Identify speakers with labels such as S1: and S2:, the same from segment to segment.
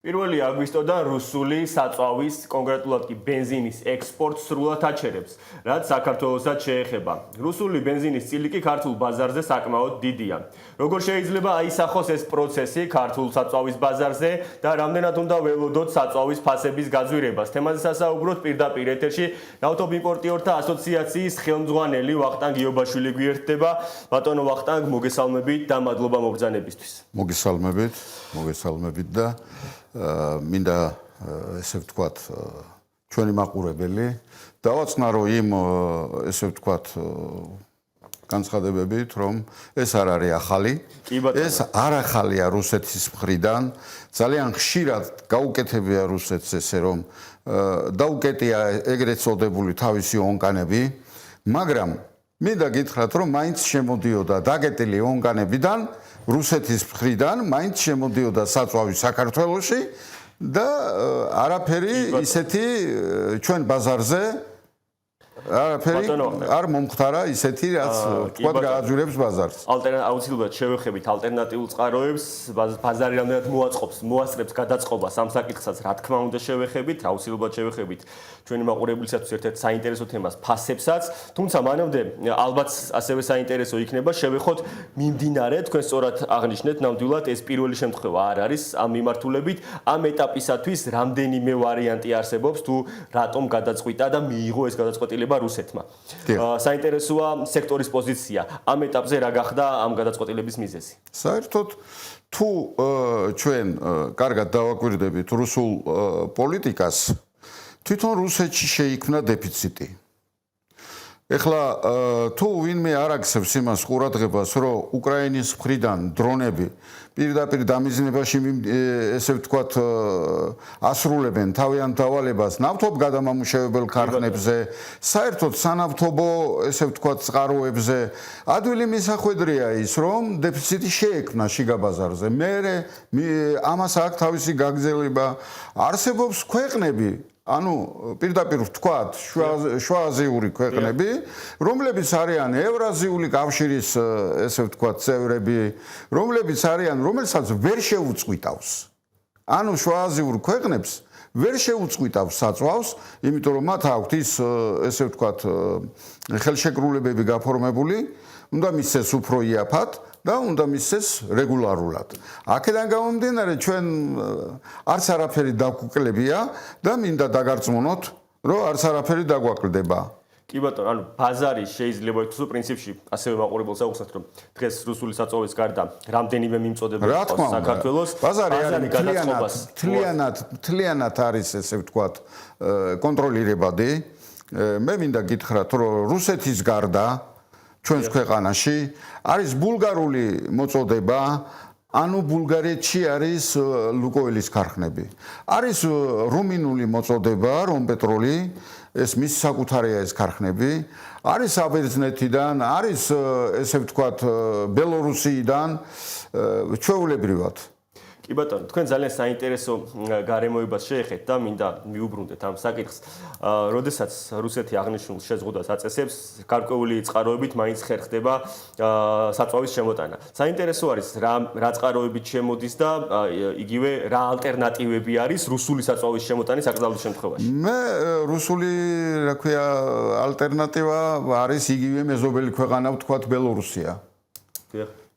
S1: პირველი აგვისტოდან რუსული საწვავის, კონკრეტულად კი ბენზინის ექსპორტს სრულად აჩერებს, რაც საქართველოსაც შეეხება. რუსული ბენზინის წილი კი ქართულ ბაზარზე საკმაოდ დიდია. Როგორ შეიძლება აისახოს ეს პროცესი ქართულ საწვავის ბაზარზე და რამდენად უნდა ველოდოთ საწვავის ფასების გაძვირებას? თემაზე სასაუბროთ პირდაპირ ეთერში ნავთობ იმპორტიორთა ასოციაციის ხელმძღვანელი ვახტანგ გიობაშვილი გვერდება. ბატონო ვახტანგ, მოგესალმებით და მადლობა მობრძანებისთვის.
S2: მოგესალმებით და მინდა ესე ვთქვათ ჩვენი მაყურებელი დავაწყნარო იმ ესე ვთქვათ განცხადებებით, რომ ეს არ არის ახალი. ეს არ ახალია რუსეთის მხრიდან. ძალიან ხშირად გაუკეთებია რუსეთს ესე რომ დაუკეტია ეგრეთ წოდებული თავისი ონკანები, მაგრამ მინდა გითხრათ, რომ მაინც შემოდიოდა დაგეტილი ონკანებიდან რუსეთის მხრიდან მაინც შემოდიოდა საწვავი საქართველოში და არაფერი ისეთი ჩვენ ბაზარზე არაფერი არ მომხდარა ისეთი რაც თქვა გააძვირებს ბაზარს.
S1: აუცილებლად შევეხებით ალტერნატიულ წყაროებს, ბაზარი რამდენად მოასწრებს გადაწყობას ამ საკითხსაც, რა თქმა უნდა შევეხებით, აუცილებლად შევეხებით ჩვენი მაყურებლისათვის ერთ-ერთ საინტერესო თემას ფასებსაც, თუმცა მანამდე ალბათ ასევე საინტერესო იქნება შევეხოთ მიმდინარე, თქვენ სწორად აღნიშნეთ, ნამდვილად ეს პირველი შემთხვევა არ არის ამ მიმართულებით, ამ ეტაპისათვის რამდენიმე ვარიანტი არსებობს თუ რატომ გადაწყვიტა და მიიღო ეს გადაწყვეტილება რუსეთმა. საინტერესოა სექტორის პოზიცია. ამ ეტაპზე რა გახდა ამ გადაწყვეტილების მიზეზი?
S2: საერთოდ თუ ჩვენ კარგად დავაკვირდებით რუსულ პოლიტიკას, თვითონ რუსეთში შეიქმნა დეფიციტი. ეხლა თუ ვინმე არ აქცევს იმას ყურადღებას, რომ უკრაინის მხრიდან დრონები პირდაპირ დამიზნებაში ესე ვთქვათ ასრულებენ თავიანთ დავალებას ნავთობ გადამამუშავებელ ქარხნებზე, საერთოდ სანავთობო ესე ვთქვათ წყაროებზე, ადვილი მისახვედრია ის, რომ დეფიციტი შეექმნა შიგა ბაზარზე. მე ამას აქვს თავისი გაგრძელება. არსებობს ქვეყნები ანუ პირდაპირ ვთქვათ შუააზიური ქვეყნები, რომლებიც არიან ევრაზიული კავშირის ესე ვთქვათ წევრები, რომლებიც არიან, რომელსაც ვერ შეუწყვიტავს. ანუ შუააზიურ ქვეყნებს ვერ შეუწყვიტავს საწვავს, იმიტომ რომ მათ აქვთ ის ესე ვთქვათ ხელშეკრულებები გაფორმებული, უნდა მისცეს უფრო იაფად და უნდა მისცეს რეგულარულად. აქედან გამომდინარე ჩვენ არც არაფერი დაგვაკლებია და მინდა დაგარწმუნოთ, რომ არც არაფერი დაგვაკლდება.
S1: კი ბატონო, ანუ ბაზარი შეიძლება თუ პრინციპში ასევე მაყურებელს აუხსნათ, რომ დღეს რუსული საწვავის გარდა რამდენიმე მიმწოდებელი ყავს საქართველოს.
S2: ბაზარი მთლიანად არის ესე ვთქვათ კონტროლირებადი. მე მინდა გითხრათ, რომ რუსეთის გარდა ჩვენს ქვეყანაში არის ბულგარული მოწოდება, ანუ ბულგარეთში არის ლუკოილის ქარხნები. არის რუმინული მოწოდება, რომპეტროლი, ეს მის საკუთარია ეს ქარხნები, არის საბერძნეთიდან, არის ესე ვთქვათ ბელორუსიიდან, ჩვეულებრივად.
S1: კი ბატონო, თქვენ ძალიან საინტერესო გარემოებას შეეხეთ და მინდა მიუბრუნდეთ ამ საკითხს. როდესაც რუსეთი აღნიშნულ შეზღუდვას აწესებს, გარკვეული წყაროებით მაინც ხერხდება საწვავის შემოტანა. საინტერესო არის რა წყაროებით შემოდის და იგივე რა ალტერნატივები არის რუსული საწვავის შემოტანის აკრძალვის შემთხვევაში.
S2: მე რუსული, რა ქვია, ალტერნატივა არის იგივე მეზობელი ქვეყანა ვთქვათ ბელორუსია.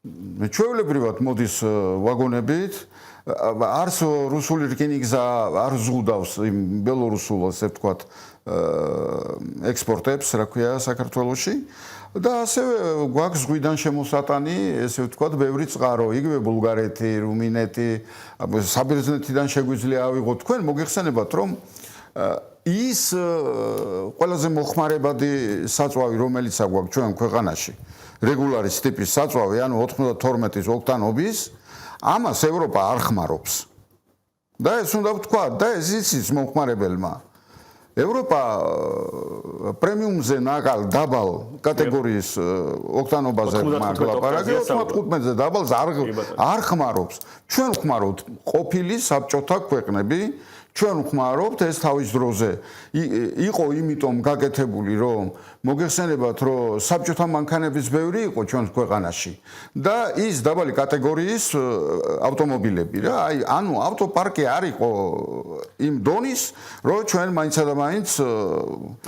S2: ჩვეულებრივად მოდის ვაგონებით, არც რუსული რკინიგზა არ ზღუდავს იმ ბელორუსულ ასე ვთქვათ ექსპორტებს, რა ქვია, საქართველოში და ასევე გვაქვს ზღვიდან შემოსატანი, ესე ვთქვათ, ბევრი წყარო, იგივე ბულგარეთი, რუმინეთი, საბერძნეთიდან შეგვიძლია ავიღოთ. თქვენ მოგეხსენებათ, რომ ის ყველაზე მოხმარებადი საწვავი, რომელიც აგვაქვს ჩვენ ქვეყანაში, რეგულარის ტიპის საწვავი, ანუ 92 ოქტანობის, ამას ევროპა არ ხმარობს. და ეს უნდა ვთქვათ, და ეს იცის მომხმარებელმა. ევროპა პრემიუმზე ნაკალ დაბალ კატეგორიის ოქტანობაზე ლაპარაკი, 95-ზე დაბალს არ ხმარობს. ჩვენ ვხმარობთ ყოფილი საბჭოთა ქვეყნები, ჩვენ ვხმარობთ ეს თავის დროზე იყო იმიტომ გაკეთებული რომ მოგეხსენებათ რომ საბჭოთა მანქანების ბევრი იყო ჩვენს ქვეყანაში და ის დაბალი კატეგორიის ავტომობილები რა აი ანუ ავტოპარკი არ იყო იმ დონის რომ ჩვენ მაინცა და მაინც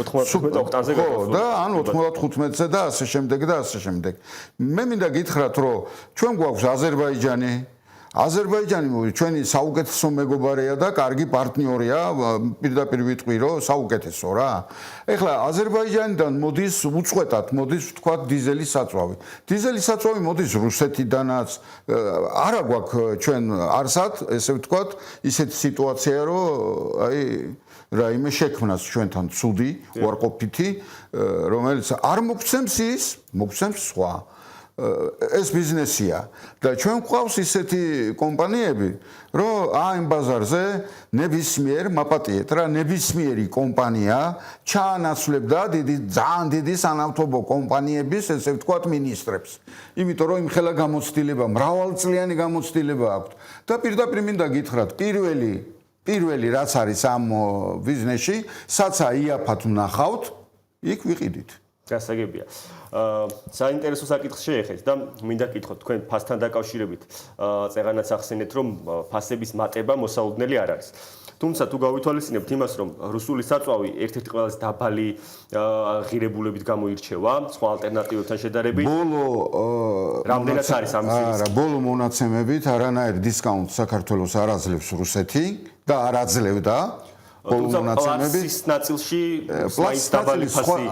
S1: 95 ოქტანზე
S2: გაგახსოვთ და ანუ 95-ზე და ასე შემდეგ და ასე შემდეგ მე მინდა გითხრათ რომ ჩვენ გვაქვს აზერბაიჯანი ჩვენი საუკეთესო მეგობარია და კარგი პარტნიორია პირდაპირ ვიტყვი რომ საუკეთესო რა ეხლა აზერბაიჯანიდან მოდის უწყვეტად მოდის ვთქვათ დიზელის საწვავი მოდის რუსეთიდანაც არა გვაქვს ჩვენ არსად ესე ვთქვათ ისეთი სიტუაცია რომ აი რაიმე შექმნას ჩვენთან ცუდი უარყოფითი რომელიც არ მოგცემს ის მოგცემს სხვა ეს ბიზნესია და ჩვენ გვყავს ისეთი კომპანიები რომ ამ ბაზარზე ნებისმიერ მაპატიეთ რა ნებისმიერი კომპანია ჩაანაცვლებდა ძალიან დიდი სანავთობო კომპანიების ესე ვთქვათ მინისტრებს იმიტომ რომ იმ ხელა გამოცდილება მრავალწლიანი გამოცდილება აქვთ და პირდაპირ მინდა გითხრათ პირველი რაც არის ამ ბიზნესში საცა იაფად ვნახავთ იქ ვიყიდით
S1: გასაგებია საინტერესო საკითხს შეეხეთ და მინდა გითხოთ თქვენ ფასთან დაკავშირებით წეღანაც ახსენეთ რომ ფასების მატება მოსაუდნელი არ არის თუმცა თუ გავითვალისწინებთ იმას რომ რუსული საწვავი ერთ-ერთი ყველაზე დაბალი ღირებულებით გამოირჩევა სხვა ალტერნატივებთან შედარებით რამდენად არის ამის
S2: არა ბოლო მონაცემებით არანაირ დისკაუნტს საქართველოს არ აძლევს რუსეთი და არ აძლევდა
S1: თუმცა პლუსის ნაწილში მაინც დაბალი ფასი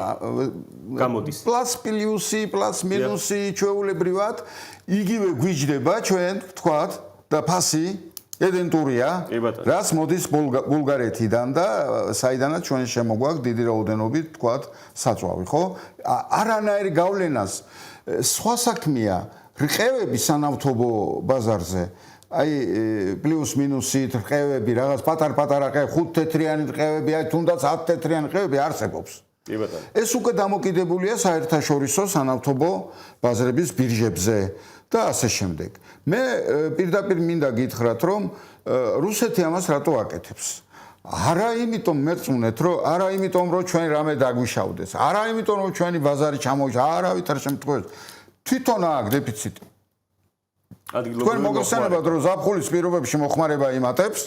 S1: გამოდის
S2: პლუს პლუსი პლუს მინუსი ჩვეულებრივად იგივე გვიჯდება ჩვენ ვთქვათ და ფასი იდენტურია რაც მოდის ბულგარეთიდან და საიდანაც ჩვენ შემოგვაქვს დიდი რაოდენობით ვთქვათ საწვავი ხო არანაირი გავლენას სხვა საქმეა რყევები სანავთობო ბაზარზე აი პლუს მინუსით რყევები რაღაც პატარ-პატარა რყევები 5 თეთრიანი რყევები აი თუნდაც 10 თეთრიანი რყევები არსებობს ეს უკვე დამოკიდებულია საერთაშორისო სანავთობო ბაზრების ბირჟებზე და ასე შემდეგ მე პირდაპირ მინდა გითხრათ რომ რუსეთი ამას რატო აკეთებს არა იმიტომ მერწმუნეთ რომ არა იმიტომ რომ ჩვენ რამე დაგვიშავდეს არა იმიტომ რომ ჩვენი ბაზარი ჩამოიშვა არავითარ შემთხვევაში თვითონ აქვს დეფიციტი თქვენ მოგხსენებათ რომ ზაფხულის პირობებში მოხმარება იმატებს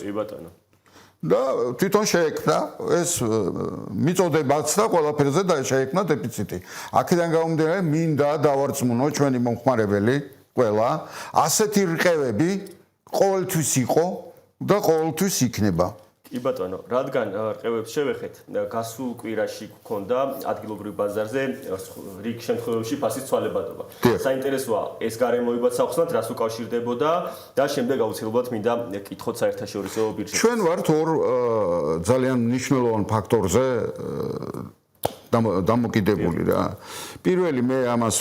S2: და თვითონ შეექმნა ეს მიწოდებაც და ყველაფერზე და შეექმნა დეფიციტი აქედან გამომდინარე მინდა დავარწმუნო ჩვენი მომხმარებელი ყველა ასეთი რყევები ყოველთვის იყო და ყოველთვის იქნება
S1: კი ბატონო, რადგან რყევებს შევეხეთ, გასულ კვირაში გქონდა ადგილობრივ ბაზარზე რიგ შემთხვევებში ფასის ცვალებადობა. საინტერესოა ეს გარემოებაც ახსნათ, რას უკავშირდებოდა და შემდეგ აუცილებლად მინდა კითხოთ საერთაშორისო ბირჟებში.
S2: ჩვენ ვართ ორ ძალიან მნიშვნელოვან ფაქტორზე დამოკიდებული რა. პირველი მე ამას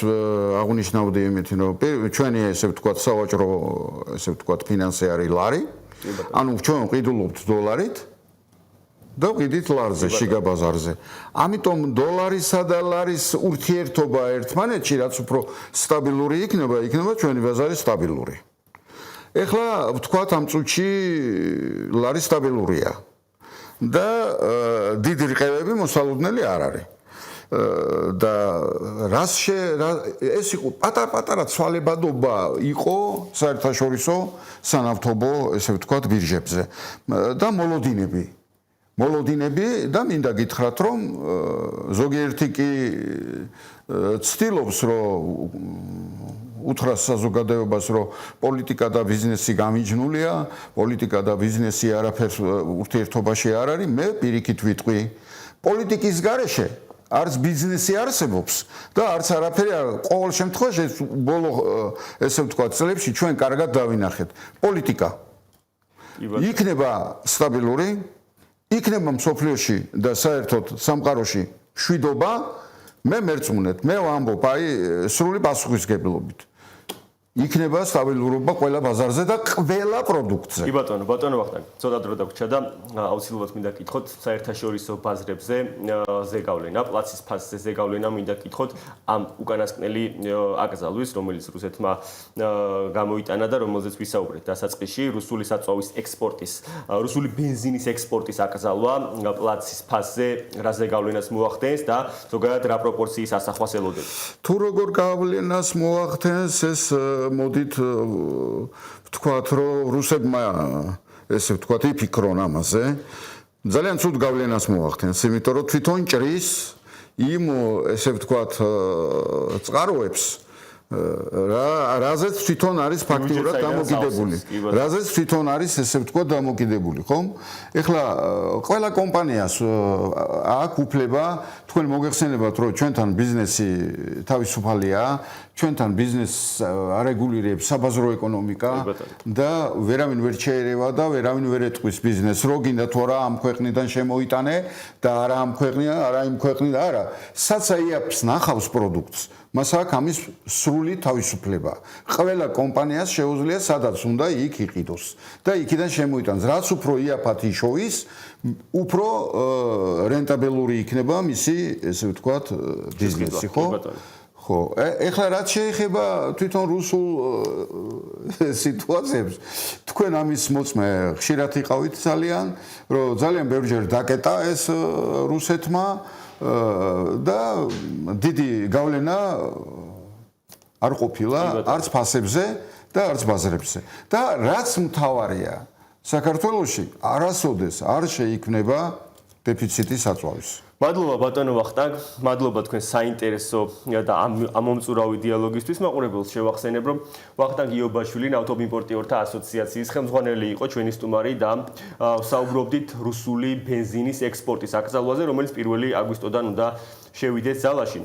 S2: აღნიშნავდი იმით, რომ ჩვენი ესე ვთქვათ სავაჭრო ესე ვთქვათ ფინანსი არის ლარი. ანუ ჩვენ ვყიდულობთ დოლარით და ვყიდით ლარზე, შიგა ბაზარზე. ამიტომ დოლარისა და ლარის ურთიერთობა ერთმანეთში, რაც უფრო სტაბილური იქნება ჩვენი ბაზარი სტაბილური. ეხლა ვთქვათ ამ წუთში ლარი სტაბილურია და დიდი რყევები მოსალოდნელი არ არის. და ეს იყო პატარ-პატარა ცვალებადობა იყო საერთაშორისო სანავთობო ესე ვთქვათ ბირჟებზე და მოლოდინები და მინდა გითხრათ რომ ზოგიერთი კი ცდილობს რომ უთხრას საზოგადოებას რომ პოლიტიკა და ბიზნესი გამიჯნულია პოლიტიკა და ბიზნესი არაფერს ურთიერთობაში არ არის მე პირიქით ვიტყვი პოლიტიკის გარეშე არც ბიზნესი არსებობს და არც არაფერი არ ყოველ შემთხვევაში ბოლო ესე ვთქვათ წლებში ჩვენ კარგად დავინახეთ პოლიტიკა იქნება სტაბილური იქნება მსოფლიოში და საერთოდ სამყაროში მშვიდობა მე მერწმუნეთ მე ვამბობ აი სრული პასუხისგებლობით იქნება სტაბილურობა ყველა ბაზარზე და ყველა პროდუქტზე.
S1: კი ბატონო ვახტანგ, ცოტა დრო დაგვრჩა და აუცილებლად მინდა გითხოთ საერთაშორისო ბაზრებზე ზეგავლენა, პლაცის ფასზე ზეგავლენა მინდა გითხოთ ამ უკანასკნელი აკრძალვის, რომელიც რუსეთმა გამოიტანა და რომელზეც ვისაუბრეთ დასაწყისში, რუსული საწვავის ექსპორტის, რუსული ბენზინის ექსპორტის აკრძალვა პლაცის ფასზე რა ზეგავლენას მოახდენს და ზოგადად რა პროპორციის ასახვას ელოდებით.
S2: თუ როგორ გავლენას მოახდენს ეს მოდით ვთქვათ, რომ რუსებმა ესე ვთქვათ, იფიქრონ ამაზე. ძალიან ცუდ გავლენას მოახდენს, იმიტომ რომ თვითონ ჭრის იმ ესე ვთქვათ წყაროებს, რაზეც თვითონ არის ფაქტიურად დამოკიდებული. რაზეც თვითონ არის ესე ვთქვათ დამოკიდებული, ხომ? ეხლა ყველა კომპანიას აქვს უფლება, თქვენ მოგეხსენებათ, რომ ჩვენთან ბიზნესი თავისუფალია, ჩვენთან ბიზნესს არეგულირებს საბაზრო ეკონომიკა და ვერავინ ვერ შეერევა და ვერავინ ვერ ეტყვის ბიზნესს, რო გინდა თუ არა ამ ქვეყნიდან შემოიტანე და არა ამ ქვეყნიდან, არა იმ ქვეყნიდან, არა. საცა იაფს ნახავს პროდუქტს, მას აქვს ამის სრული თავისუფლება. ყველა კომპანიას შეუძლია სადაც უნდა იქ იყიდოს და იქიდან შემოიტანს. რაც უფრო იაფად იშოვის, უფრო რენტაბელური იქნება მისი, ესე ვთქვათ, ბიზნესი, ხო? ხო, ეხლა რაც შეეხება თვითონ რუსულ სიტუაციებს, თქვენ ამის მოწმე ხშირად იყავით ძალიან, რომ ძალიან ბევრჯერ დაკეტა ეს რუსეთმა და დიდი გავლენა არ ყოფილა არც ფასებზე და არც ბაზრებზე. და რაც მთავარია, საქართველოში არასოდეს არ შეიქმნება დეფიციტი საწვავის.
S1: მადლობა ბატონო ვახტანგ, მადლობა თქვენ საინტერესო და ამომწურავი დიალოგისთვის. მაყურებელს შევახსენებ, რომ ვახტანგ იობაშვილი ავტოიმპორტიორთა ასოციაციის ხელმძღვანელი იყო ჩვენი სტუმარი და საუბრობდით რუსული ბენზინის ექსპორტის აკრძალვაზე, რომელიც 1 აგვისტოდან უნდა შევიდეს ძალაში.